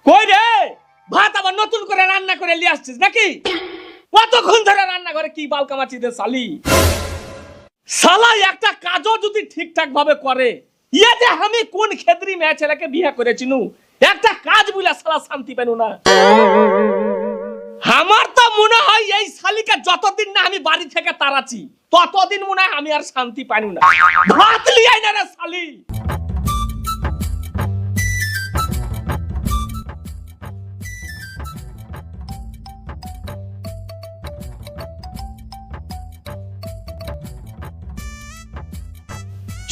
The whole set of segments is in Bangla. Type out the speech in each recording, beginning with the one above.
কই রে, ভাত আবার নতুন করে রান্না করে নিয়ে আসছিস নাকি? কতক্ষণ ধরে রান্না করে কি বাল কামাচ্ছিস রে শালি? শালা একটা কাজও যদি ঠিকঠাক ভাবে করে, ইয়ে যে আমি কোন খেদরি মেয়ে ছেলেকে বিয়ে করেছি নু, একটা কাজ বুলা শালা শান্তি পেনু না। আমার তো মনে হয় এই শালিকে যতদিন না আমি বাড়ি থেকে তাড়াচ্ছি ততদিন মনে হয় আমি আর শান্তি পাইনু না। ভাত লিয়ে আয় না রে শালি।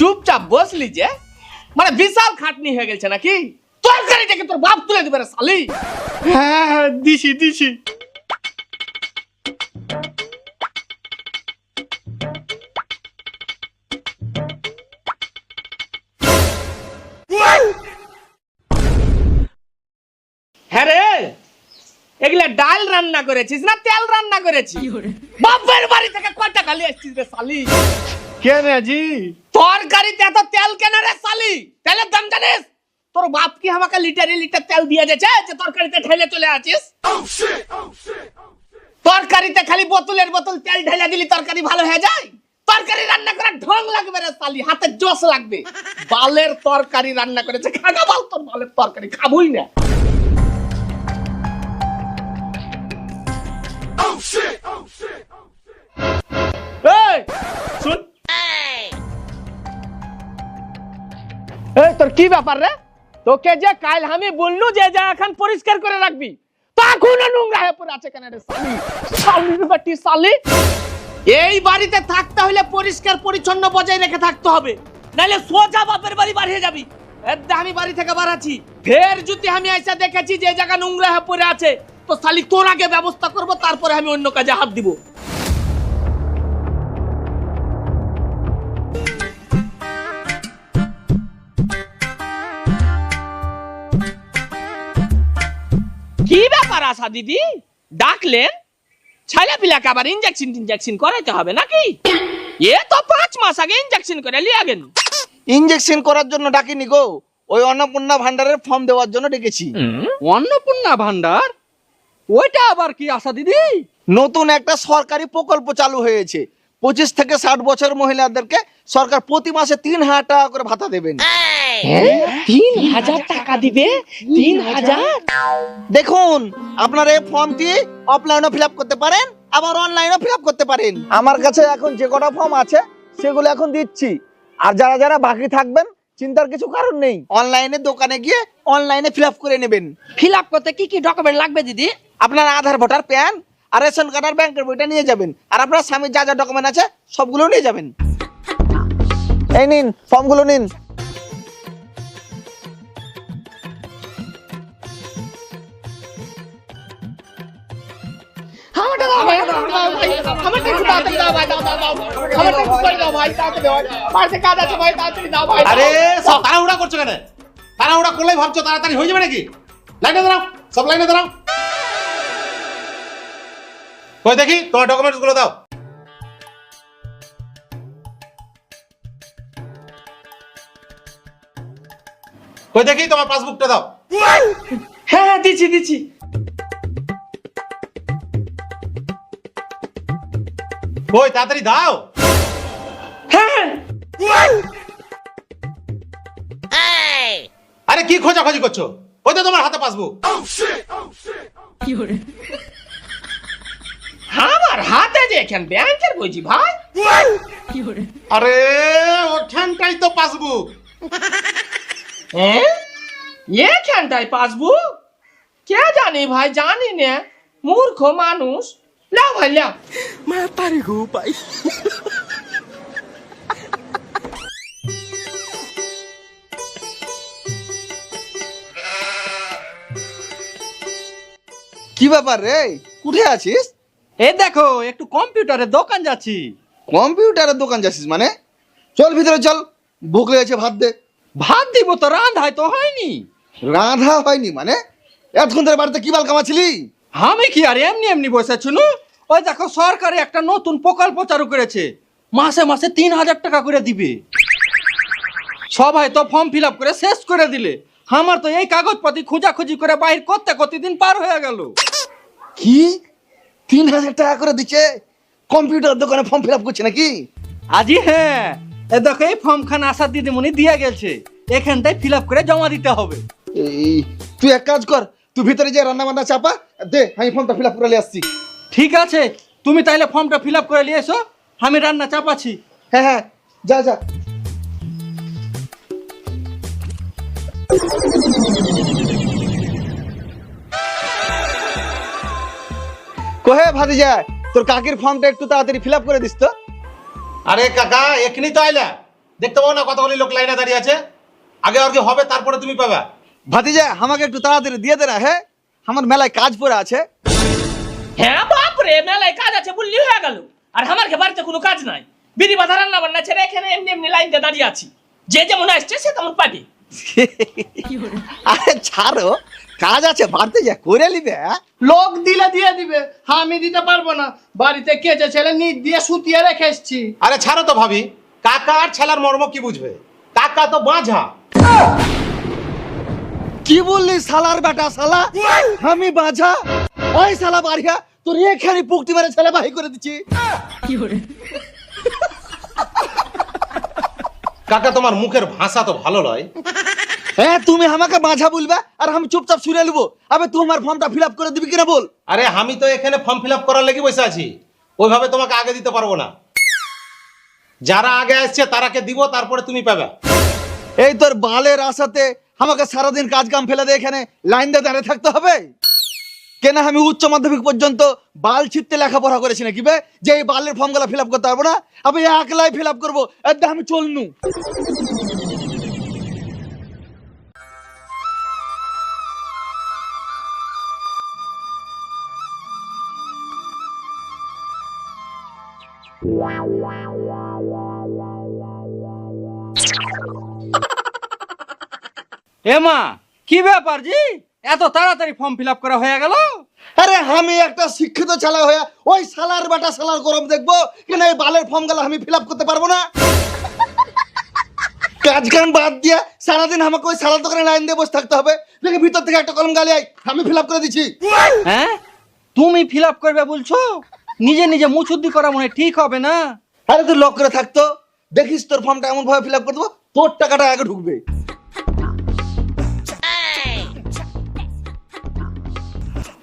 চুপচাপ বসলি যে, মানে বিশাল খাটনি হয়ে গেছে নাকি? তরকারিটাকে তোর বাপ তুলে দিবে রে শালি। হ্যাঁ দিছি দিছি। হ্যাঁ রে, এগুলা ডাল রান্না করেছিস না তেল রান্না করেছিস? বাপের বাড়ি থেকে কয়টা খালি আসছিস রে শালি? কেন জি? তরকারিতে এত তেল কেন রে শালি? তেলের দাম জানিস? তোর বাপ কি আমাকে লিটারে লিটার তেল দিয়ে যাচ্ছে যে তরকারিতে ঢেলে চলে আছিস? তরকারিতে খালি বোতলের বোতল তেল ঢেলে দিলি তরকারি ভালো হয়ে যায়? তরকারি রান্না করার ঢং লাগবে রে শালি, হাতে জোশ লাগবে। বালের তরকারি রান্না করেছে, খাগা বাল তোর বালের তরকারি খাবই না। এই শুন, এই তোর কি ব্যাপার রে? তোকে যে কাল আমি বললু যে যা এখন পরিষ্কার করে রাখবি, তখন নোংরা হয়ে পড়ে আছে কেন রে শালি? শালির বেটি শালি, এই বাড়িতে থাকতে হলে পরিষ্কার পরিচ্ছন্ন বজায় রেখে থাকতে হবে, নাহলে সোজা বাপের বাড়ি বাড়িয়ে যাবি। আমি বাড়ি থেকে বাড়াচ্ছি, ফের যদি আমি আইসা দেখেছি যে জায়গা নোংরা হয়ে পড়ে আছে, তো শালি তোর আগে ব্যবস্থা করব, তারপরে আমি অন্য কাজে হাত দিব। কি ব্যাপার আশা দিদি, ডাকলেন? ছেলে পিলাকে আবার ইনজেকশন করাইতে হবে নাকি? এ তো 5 মাস আগে ইনজেকশন করে লিয়ে গেল। ইনজেকশন করার জন্য ডাকিনি গো, ওই অন্নপূর্ণা ভান্ডারের ফর্ম দেওয়ার জন্য ডেকেছি। অন্নপূর্ণা ভান্ডার? ওইটা আবার কি আশা দিদি? নতুন একটা সরকারি প্রকল্প চালু হয়েছে। 25 থেকে 60 বছর মহিলাদেরকে সরকার প্রতি মাসে 3000 টাকা করে ভাতা দেবেন। 3000 টাকা দিবে? 3000? দেখুন, আপনারা এই ফর্মটি অফলাইনে ফিল আপ করতে পারেন, আবার অনলাইনে ফিল আপ করতে পারেন। আমার কাছে এখন যে কটা ফর্ম আছে সেগুলো এখন দিচ্ছি, আর যারা যারা বাকি থাকবেন চিন্তার কিছু কারণ নেই, অনলাইনে দোকানে গিয়ে অনলাইনে ফিল আপ করে নেবেন। ফিল আপ করতে কি কি ডকুমেন্ট লাগবে দিদি? আপনার আধার, ভোটার, প্যান আর রেশন কার্ড আর ব্যাংকের বইটা নিয়ে যাবেন, আর আপনার স্বামীর যা যা ডকুমেন্ট আছে সবগুলো নিয়ে যাবেন। এই নিন ফর্মগুলো নিন। আরে সব তাড়াহুড়া করছো কেন? তাড়াহুড়া করলেই ভাবছো তাড়াতাড়ি হয়ে যাবে নাকি? লাইনে দাঁড়াও, সব লাইনে দাঁড়াও। কই দেখি তোমার ডকুমেন্টস গুলো দাও। কই দেখি তোমার পাসবুকটা দাও। হ্যাঁ দিচ্ছি দিচ্ছি। কই তাড়াতাড়ি দাও। হ্যাঁ আরে কি খোঁজাখুঁজি করছো? ওই তো তোমার হাতে পাসবুক। আমার হাতে যে এখন ব্যাংকের বইছি ভাই। আরে ওখানটাই তো পাসবুক। এখানটাই পাসবুক? কে জানি ভাই, জানি না, মূর্খ মানুষ। লাও ভাই লাও। কি ব্যাপার রে, কোথায় আছিস? এই দেখো একটু কম্পিউটারের দোকান যাচ্ছি। কম্পিউটারের দোকান যাচ্ছিস মানে? চল ভিতরে চল, ভুক লেগেছে, ভাত দে। ভাত দিব তো, রান্ধাই তো হয়নি। রাধা হয়নি মানে? এতক্ষণ ধরে বাড়িতে কি বাল কামাচ্ছিলি? আমি কি আর এমনি এমনি বসেছি? ওই দেখো সরকারি একটা নতুন প্রকল্প চালু করেছে, মাসে মাসে 3000 টাকা করে দিবে। সবাই তো ফর্ম ফিল আপ করে শেষ করে দিলে, আমার তো এই কাগজপাতি খোঁজাখুঁজি করে বাইর করতে কতদিন পার হয়ে গেল। কি 3000 টাকা করে দিচ্ছে? কম্পিউটার দোকানে ফর্ম ফিল আপ করছে নাকি? আজি হ্যাঁ, এ দেখো এই ফর্ম খান আশা দিদিমণি দিয়ে গেছে, এখানটায় ফিল আপ করে জমা দিতে হবে। এই তুই এক কাজ কর, তুই ভিতরে যে রান্না বান্না চাপা দে, আমি ফর্মটা ফিল আপ করে নিয়ে আসছি। ঠিক আছে, তুমি তাইলে ফর্মটা ফিল আপ করে নিয়ে এসো, আমি রান্না চাপাচ্ছি। হ্যাঁ হ্যাঁ, যা যা। কোহে ভাতিজা, তোর কাকির ফর্মটা একটু তাড়াতাড়ি ফিল আপ করে দিস তো। আরে কাকা এখনি তো আইলা, দেখতে পাবো না কতগুলি লোক লাইনে দাঁড়িয়ে আছে? আগে আর কি হবে তারপরে তুমি পাবা। ভাতিজা আমাকে একটু তাড়াতাড়ি দিয়ে দে না, হ্যাঁ আমার মেলায় কাজ পড়ে আছে। হ্যাঁ বাপরে, মেলায় কাজ আছে বললি হয়ে গেল। আর আমার বাড়িতে কোনো কাজ নাই, বিধি বাধা রান্না বান্না ছেড়ে এখানে এমনি এমনি লাইন দিয়ে দাঁড়িয়ে আছি। যে যেমন আসছে সে তেমন পাবে। আরে ছাড়ো, কাজ আছে বাড়তে যা করে নিবে। লোক দিলে দিয়ে দিবে, আমি দিতে পারবো না। বাড়িতে কেচে ছেলে নিট দিয়ে সুতিয়ে রেখে এসছি। আরে ছাড়ো তো ভাবি, কাকা আর ছেলার মর্ম কি বুঝবে? কাকা তো বাঁঝা। কি বললি শালার বেটা শালা? আমি বাঁঝা? ওই শালা বাড়িয়া তোর এখানে পুকটি মেরে ছেলে বাহি করে দিচ্ছি। কাকা তোমার মুখের ভাষা তো ভালো নয়। হ্যাঁ তুমি আমাকে বাঁঝা বলবে আর আমি চুপচাপ শুনে নেবো? আবে তুই আমার ফর্মটা ফিল আপ করে দিবি কিনা বল। আরে আমি তো এখানে ফর্ম ফিল আপ করার লেগে বসে আছি, ওইভাবে তোমাকে আগে দিতে পারবো না। যারা আগে আসছে তারাকে দিব, তারপরে তুমি পাবে। এই তোর বালের আশাতে আমাকে সারাদিন কাজ কাম ফেলে দিয়ে এখানে লাইন দিয়ে দাঁড়িয়ে থাকতে হবে কেন? আমি উচ্চ মাধ্যমিক পর্যন্ত বাল ছিটতে লেখাপড়া করেছি নাকি বে, যে এই বালের ফর্মগুলো ফিল আপ করতে পারবো না? আমি একলাই ফিল আপ করবো, একদম আমি চলনু। এমা কি ব্যাপার জি, এত তাড়াতাড়ি ফর্ম ফিল আপ করা হয়ে গেল? আরে আমি একটা শিক্ষিত ছেলে হয়ে ওই শালার বেটা শালার গরম দেখবো কেন? এই বালের ফর্মগুলো আমি ফিল আপ করতে পারবো না? কাজ কাম বাদ দিয়ে সারাদিন আমাকে ওই শালার দোকানে লাইন দিয়ে বসে থাকতে হবে। দেখি ভিতর থেকে একটা কলম গালি আই, আমি ফিল আপ করে দিচ্ছি। হ্যাঁ তুমি ফিল আপ করবে বলছো? নিজে নিজে মুছুদ্দি করা মনে হয় ঠিক হবে না। আরে তুই লক করে থাকতো, দেখিস তোর ফর্মটা এমন ভাবে ফিল আপ করে দেবো তোর টাকাটা আগে ঢুকবে।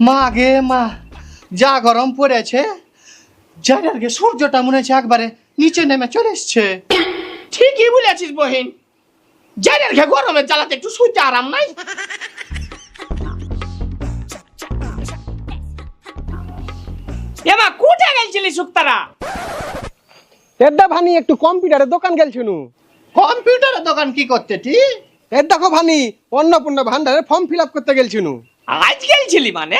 মা গে মা, যা গরম পড়েছে, জানার গে সূর্যটা মনে হচ্ছে একবারে নিচে নেমে চলে এসছে। ঠিকই বলেছিস বহিন, জানের ঘে গরমের জ্বালাতে একটু শুইতে আরাম নাই। এমা কোথায় গেছিলি সুক্তারা? এডা ভানি একটু কম্পিউটারের দোকান গেলছিল। কম্পিউটারের দোকান কি করতে ঠিক? এর দেখো ভানি অন্নপূর্ণা ভান্ডারের ফর্ম ফিল আপ করতে গেলছিল। আজ গেছিলি মানে?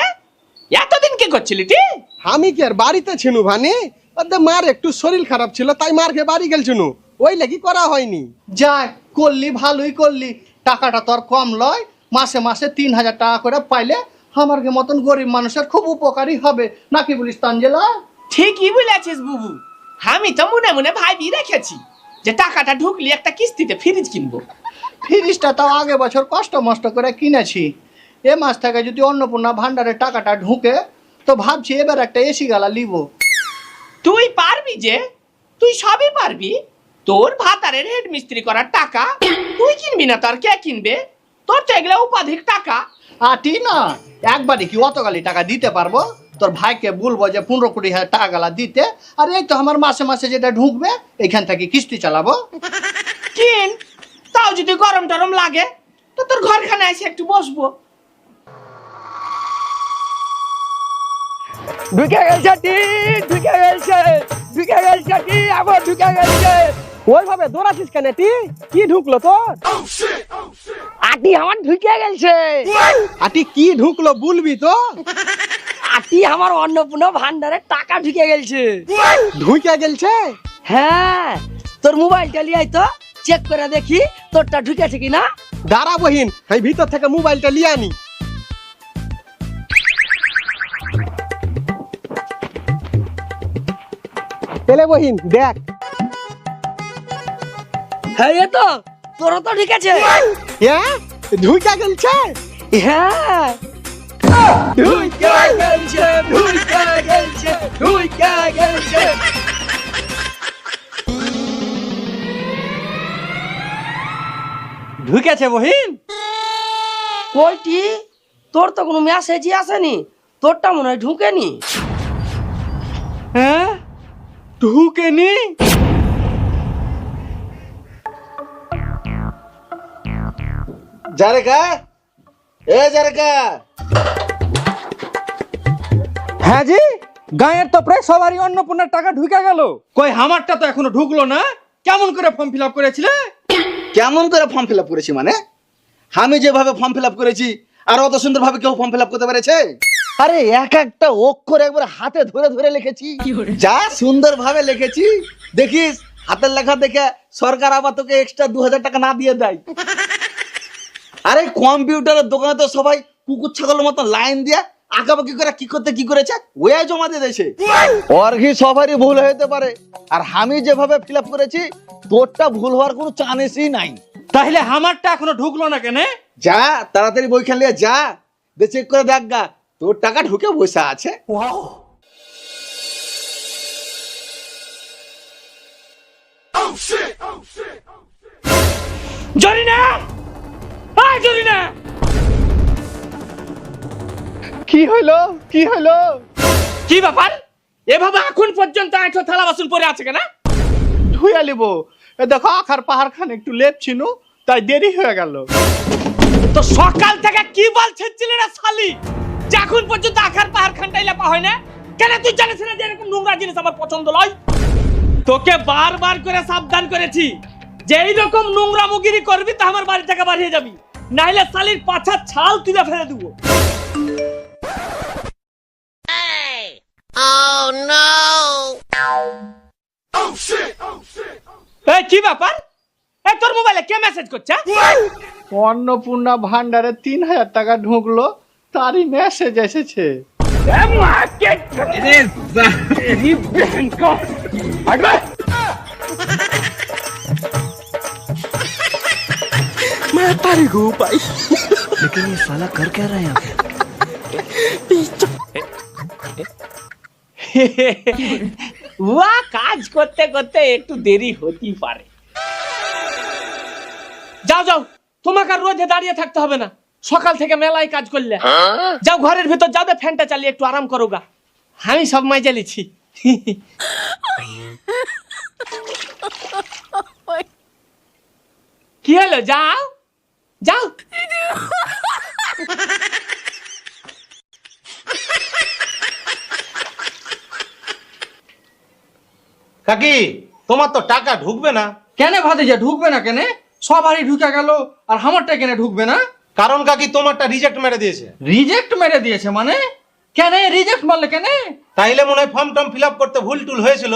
এতদিন কি করছিলি তুই? আমি কি আর বাড়িতে ছিল ভানি, ওদের মার একটু শরীর খারাপ ছিল তাই মারকে বাড়ি গেলছিল, ওই লাগি করা হয়নি। যাই করলি, ভালোই করলি। টাকাটা তোর কম লয়, মাসে মাসে 3000 টাকা করে পাইলে আমার মতন গরিব মানুষের খুব উপকারী হবে, নাকি বলিস তানজেলা? ঠিকই বলেছিস বুবু, আমি তো মনে মনে ভাবি রেখেছি যে টাকাটা ঢুকলি একটা কিস্তিতে ফ্রিজ কিনবো। ফ্রিজটা তাও আগে বছর কষ্ট মষ্ট করে কিনেছি। এ মাস থেকে যদি অন্নপূর্ণা ভান্ডারের টাকাটা ঢুকে তো ভাবছি এবার একটা এসি গালা লিব। তুই পারবি যে, তুই সবই পারবি। তোর ভাতারের হেড মিস্ত্রি করার টাকা তুই কিনবি না, তার কে কিনবে? তোর তো এগুলা উপাধিক টাকা। আটি না, একবারে কি অতগালি টাকা দিতে পারবো? তোর ভাইকে বলবো যে 15-20 টাকা গালা দিতে, আর এই তো আমার মাসে মাসে যেটা ঢুকবে এখান থেকে কিস্তি চালাবো। কিন, তাও যদি গরম টরম লাগে তো তোর ঘরখানে এসে একটু বসবো। ঢুকে গেছে টি, ঢুকে গেছে, ঢুকে গেছে টি, আবার ঢুকে গেছে। ওইভাবে দৌড়াছিস কেন টি? কি ঢুকলো তোর? আটি আমার ঢুকে গেছে। আটি কি ঢুকলো বলবি তো? আটি আমার অন্নপূর্ণা ভান্ডারে টাকা ঢুকে গেছে। ঢুকে গেছে? হ্যাঁ, তোর মোবাইলটা লিয়াই তো চেক করে দেখি তোরটা ঢুকেছে কিনা। দাঁড়া বহিন, আমি ভিতর থেকে মোবাইলটা লিয়ে আনি। তেলে বহিন দেখ। হ্যাঁ এ তো তোরও তো ঠিক আছে। ঢুকে গেলছে হ্যাঁ ঢুকে গেলছে ঢুকে গেলছে ঢুকে গেলছে ঢুকেছে বহিন কইটি তোর তো কোনো মেসেজই আসেনি, তোরটা মনে হয় ঢুকেনি। হ্যাঁ ঢুকেনি জারেকা এ জারেকা হ্যাঁ জি গায়ের তো প্রায় সবারই অন্নপূর্ণার টাকা ঢুকে গেল, কই আমারটা তো এখনো ঢুকলো না। কেমন করে ফর্ম ফিল আপ করেছিলে? কেমন করে ফর্ম ফিল আপ করেছি মানে আমি যেভাবে ফর্ম ফিল আপ করেছি আর অত সুন্দর ভাবে কেউ ফর্ম ফিল আপ করতে পেরেছে? আরে এক একটা অক্ষর একবার হাতে ধরে ধরে লিখেছি, যা সুন্দর ভাবে লিখেছি। দেখিস হাতের লেখা দেখে সরকার আবার তোকে এক্সট্রা 2000 টাকা না দিয়ে দেয়। আরে কম্পিউটারের দোকানে তো সবাই কুকুর ছাগলের মতো লাইন দিয়ে আঁকাবাকি করে কি করতে কি করেছে ওই জমা দিয়ে দিয়েছে। ওর কি সবারই ভুল হতে পারে, আর আমি যেভাবে ফিল আপ করেছি তোরটা ভুল হওয়ার কোনো চান্সই নাই। তাহলে আমারটা এখনো ঢুকলো না কেন? যা তাড়াতাড়ি বইখান নিয়ে যা, দিয়ে চেক করে দেখ গা তোর টাকা ঢুকে বসে আছে। জরিনা জরিনা কি হইলো কি হইলো? কি ব্যাপার? এভাবে এখন পর্যন্ত আঁঠো থালা বাসন পরে আছে কেন? ধুইয়া লিব। দেখো আখার পাহাড় খান একটু লেপ ছিল তাই দেরি হয়ে গেল। তো সকাল থেকে কি বলছিস রে শালি, যে এখন পর্যন্ত আখার পাহাড় খানটাই লেপা হয় না কেন? তুই জানিস না যে এরকম নোংরা জিনিস আমার পছন্দ নয়? তোকে বারবার করে সাবধান করেছি যে এইরকম নোংরা মুগিরি করবি তো আমার বাড়ি থেকে বাড়িয়ে যাবি, নাইলে শালির পাছার ছাল তুলে ফেলে দেবো। এই কি ব্যাপার? এই তোর মোবাইলে কে মেসেজ করছে? অন্নপূর্ণা ভান্ডারে 3000 টাকা ঢুকলো, তারই মেসেজ এসেছে। मैं तारी को पाई लेकिन ये साला कर क्या रहा है यहाँ ওয়া কাজ করতে করতে একটু দেরি হতেই পারে। যাও যাও, তোমাকে আর রোদে দাঁড়িয়ে থাকতে হবে না, সকাল থেকে মেলায় কাজ করলে। যাও ঘরের ভিতর যাবে, ফ্যানটা চালিয়ে একটু আরাম করো গা, আমি সব মাই জ্বালিছি। কি হলো? যাও যাও। কাকি তোমার তো টাকা ঢুকবে না। কেন ভাতিজা ঢুকবে না কেন? সবারই ঢুকে গেল আর আমারটা কেন ঢুকবে না? কারণ কাকি তোমারটা রিজেক্ট মেরে দিয়েছে। রিজেক্ট মেরে দিয়েছে মানে? কেন রিজেক্ট মারলে কেন? তাইলে মনে হয় ফর্ম টর্ম ফিল আপ করতে ভুল টুল হয়েছিল।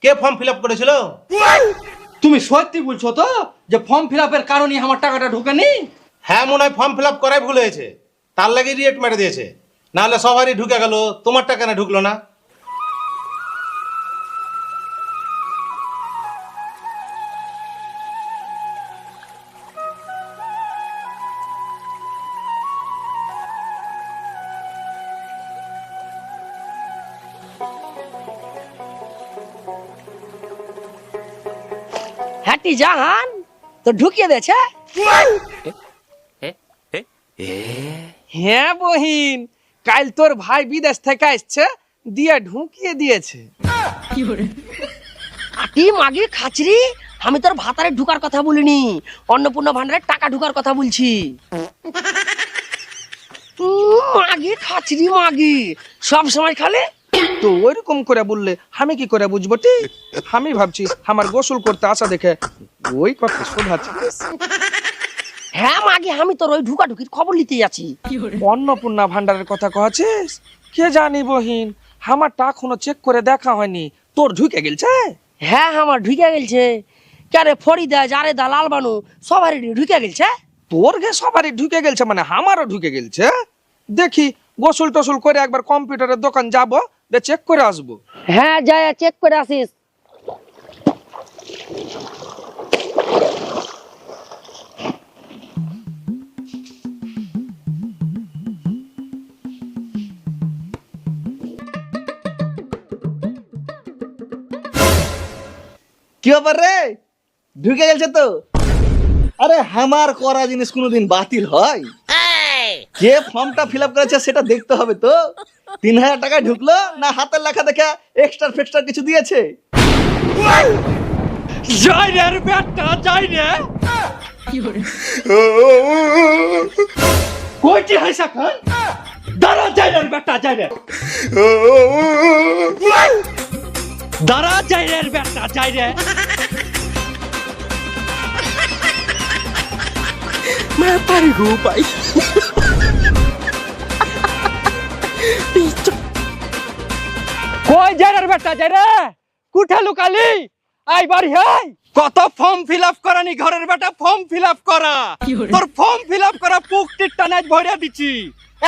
কে ফর্ম ফিল আপ করেছিল? তুমি সত্যি বলছো তো যে ফর্ম ফিল আপের কারণে আমার টাকাটা ঢুকেনি? হ্যাঁ মনে হয় ফর্ম ফিল আপ করাই ভুল হয়েছে, তার লাগে রিজেক্ট মেরে দিয়েছে। নাহলে সবারই ঢুকে গেল, তোমারটা কেন ঢুকলো না? হ্যাটি জাহান তো ঢুকিয়ে দিয়েছে। হ্যাঁ বহিন, কাল তোর ভাই বিদেশ থেকে আসছে, দিয়ে ঢুকিয়ে দিয়েছে। আটি মাগি খাচরি, আমি তোর ভাতারে ঢুকার কথা বলিনি, অন্নপূর্ণা ভান্ডারের টাকা ঢুকার কথা বলছি। মাগি খাচরি মাগি সব সময় খালে। তো ওইরকম করে বললে আমি কি করে বুঝবো? ঠিক আমি ভাবছি আমার গোসল করতে আসা দেখে ওই কথা শোধাচ্ছি। হ্যাঁ মাগি, আমি তোর ওই ঢুকা ঢুকির খবর নিতে যাচ্ছি। অন্নপূর্ণা ভান্ডারের কথা কহছিস? কে জানি বহিন, আমারটা এখনো চেক করে দেখা হয়নি। তোর ঢুকে গেলছে? হ্যাঁ আমার ঢুকে গেলছে। কারে ফরিদা জারেদা লালবানু সবারই ঢুকে গেলছে। তোর গে সবারই ঢুকে গেলছে মানে আমারও ঢুকে গেলছে। দেখি গোসল টোসল করে একবার কম্পিউটারের দোকান যাবো, চেক করে আসবো। হ্যাঁ যায় চেক করে আসিস। কি ব্যাপার রে, ঢুকে গেছে তো? আরে আমার করা জিনিস কোনোদিন বাতিল হয়? যে ফর্মটা ফিল আপ করেছে সেটা দেখতে হবে তো। 3000 টাকা ঢুকলো না হাতের লেখা দেখে এক্সট্রা ফেক্সট্রা কিছু দিয়েছে? যাই রে বেটা যাই রে। কইটি হাসা খান দাঁড়া, যাই রে বেটা যাই রে। দাঁড়া যাই রে বেটা যাই রে। मैं पर हूँ भाई। কই যাই রে বেটা যাই রে, কুঠা লুকালি আই বাড়ি হাই। কত ফর্ম ফিল আপ করানি ঘরের বেটা, ফর্ম ফিল আপ করা। তোর ফর্ম ফিল আপ করা পুকটির টানাজ ভরিয়া দিছি।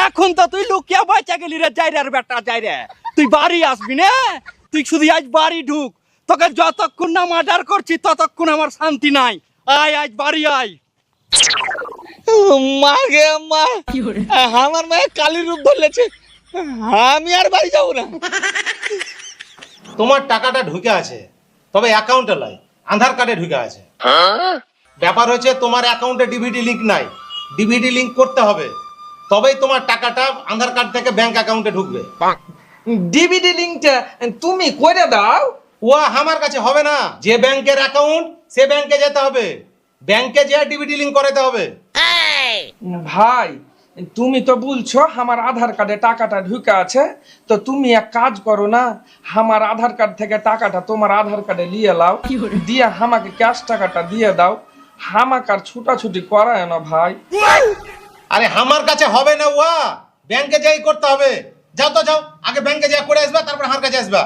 এখন তো তুই লুকিয়া বাঁচা গেলি রে যাই রে বেটা যাই রে। তুই বাড়ি আসবি না, তুই শুধু আজ বাড়ি ঢুক। তোকে যতক্ষণ না মার্ডার করছি ততক্ষণ আমার শান্তি নাই। আয় আজ বাড়ি আয়। মা গে মা, আমার মায়ের কালির রূপ ধরলেছে, আমি আর বাড়ি যাবো না। তোমার টাকাটা ঢুকে আছে, তবে অ্যাকাউন্টে নয়, আধার কার্ডে ঢুকে আছে। ব্যাপার হচ্ছে তোমার অ্যাকাউন্টে ডিভিডি লিংক নাই, ডিভিডি লিংক করতে হবে, তবেই তোমার টাকাটা আধার কার্ড থেকে ব্যাংক অ্যাকাউন্টে ঢুকবে। ডিভিডি লিংকটা তুমি করে দাও। ও আমার কাছে হবে না, যে ব্যাংকের অ্যাকাউন্ট সে ব্যাংকে যেতে হবে, ব্যাংকে যে ডিভিডি লিংক করাতে হবে। ভাই তুমি তো বলছো আমার আধার কার্ডে টাকাটা ঢুকে আছে, তো তুমি এক কাজ করো না, আমার আধার কার্ড থেকে টাকাটা তোমার আধার কার্ডে নিয়ে লাও, দিয়ে আমাকে ক্যাশ টাকাটা দিয়ে দাও। আমাকে আর ছুটাছুটি করায় না ভাই। আরে আমার কাছে হবে না, ও ব্যাংকে যাই করতে হবে। যাও তো যাও, আগে ব্যাংকে যাই করে আসবা, তারপর আমার কাছে আসবা।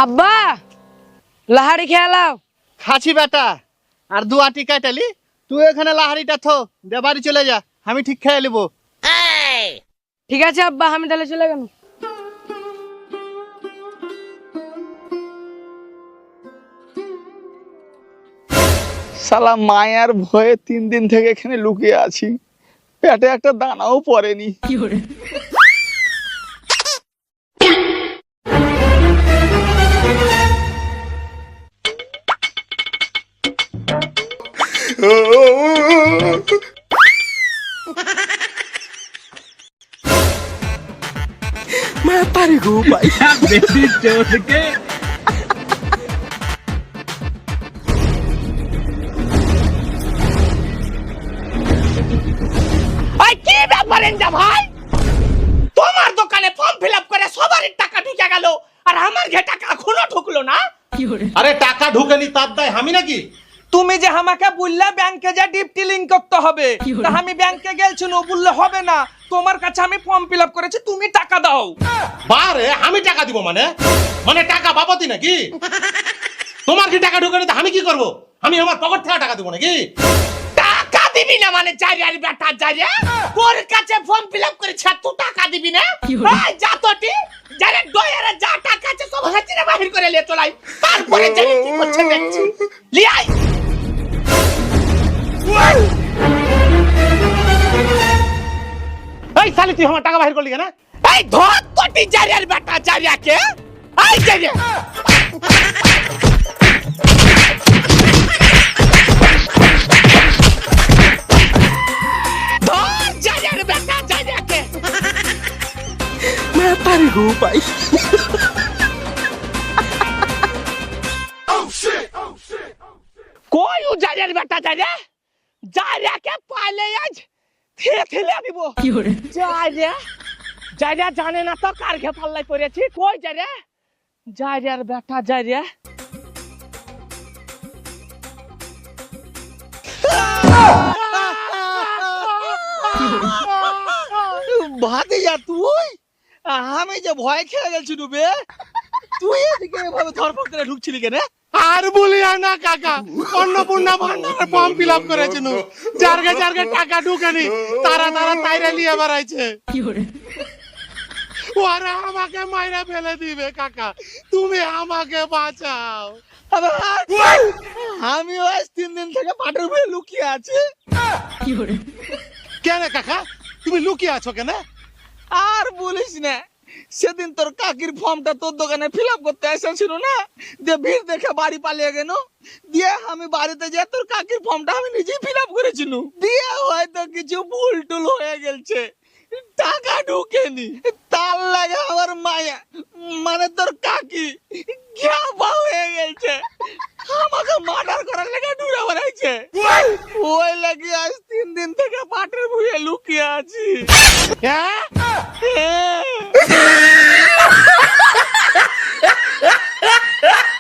আব্বা লাহারি খেলাও। খাচ্ছি বেটা, আর দু আটি কাটালি, তুই এখানে লাহারিটা থো, দে বাড়ি চলে যা, আমি ঠিক খেয়ে নেবো। ঠিক আছে আব্বা, আমি তাহলে চলে গেল। শালা মায়ার ভয়ে 3 দিন থেকে এখানে লুকিয়ে আছি, পেটে একটা দানাও পড়েনি। मैं पर हूँ भाई। बेटी जोड़ के কি ব্যাপার এন্ডা ভাই, তোমার দোকানে ফর্ম ফিল আপ করে সবারই টাকা ঢুকে গেল, আর আমার ঘে টাকা এখনো ঢুকলো না। আরে টাকা ঢুকেনি তার দায় আমি নাকি? তুমি যে আমাকে বললে ব্যাংকে যা ডিপটি লিংক করতে হবে, তা আমি ব্যাংকে গেছি না, বললে হবে না। তোমার কাছে আমি ফর্ম ফিল আপ করেছি, তুমি টাকা দাও। বারে আমি টাকা দিব মানে মানে টাকা বাবতি নাকি? তোমার কি টাকা ঢুকেনি তো আমি কি করব? আমি আমার পকেট থেকে টাকা দিব নাকি? টাকা দিবি না মানে চারিয়ার বেটা যারে, তোর কাছে ফর্ম ফিল আপ করেছে আর তুই টাকা দিবি না? এই যা তোটি যারে দয়ারে যা টাকা আছে সব হাতিরে বাহির করে নিয়ে চলাই, তারপরে জানি কি করছে দেখছি। লিয়াই এই শালি তুই আমার টাকা বাহির করলি কেন? এই ধর তোটি চারিয়ার বেটা চারিয়াকে, এই চারিয়া ধর চারিয়ার বেটা চারিয়াকে। मैं पर हूँ भाई। কই ও চারিয়ার বেটা চারিয়া, চারিয়াকে পাইলে আজ থেলে দিব। চারিয়া যাইরা জানে না তো কার ঘে পাল্লাই পড়েছি, কই যাইরা যাইরার বেটা যাইরা। ভাতিজা তুই, আমি যে ভয় খেয়ে গেছি ডুবে, তুই এদিকে এভাবে ধরপড় করে ঢুকছিলি কেন? আর বলিয়া না কাকা, অন্নপূর্ণা ভান্ডারে ফর্ম ফিল আপ করেছিল, যারগে যারগে টাকা ঢুকেনি তারা তাইরা নিয়ে বেড়াইছে। ওরা আমাকে মাইরা ফেলে দিবে কাকা, তুমি আমাকে বাঁচাও। আমি আজ 3 দিন থেকে পাটের উপরে লুকিয়ে আছি। কেন কাকা তুমি লুকিয়ে আছো কেন? আর বলিস না, সেদিন তোর কাকির ফর্মটা তোর দোকানে ফিল আপ করতে এসেছিল না, যে ভিড় দেখে বাড়ি পালিয়ে গেল, দিয়ে আমি বাড়িতে যে তোর কাকির ফর্মটা আমি নিজেই ফিল আপ করেছিল, দিয়ে হয়তো কিছু ভুল টুল হয়ে গেছে, টাকা ঢুকেনি, তার লাগে আমার মায়া মানে তোর কাকি গ্যাপা হয়ে গেছে, আমাকে মার্ডার করার লেগে দূরে বেড়াইছে। ওই লাগি আজ 3 দিন থেকে পাটের ভুঁয়ে লুকিয়ে আছি। হ্যাঁ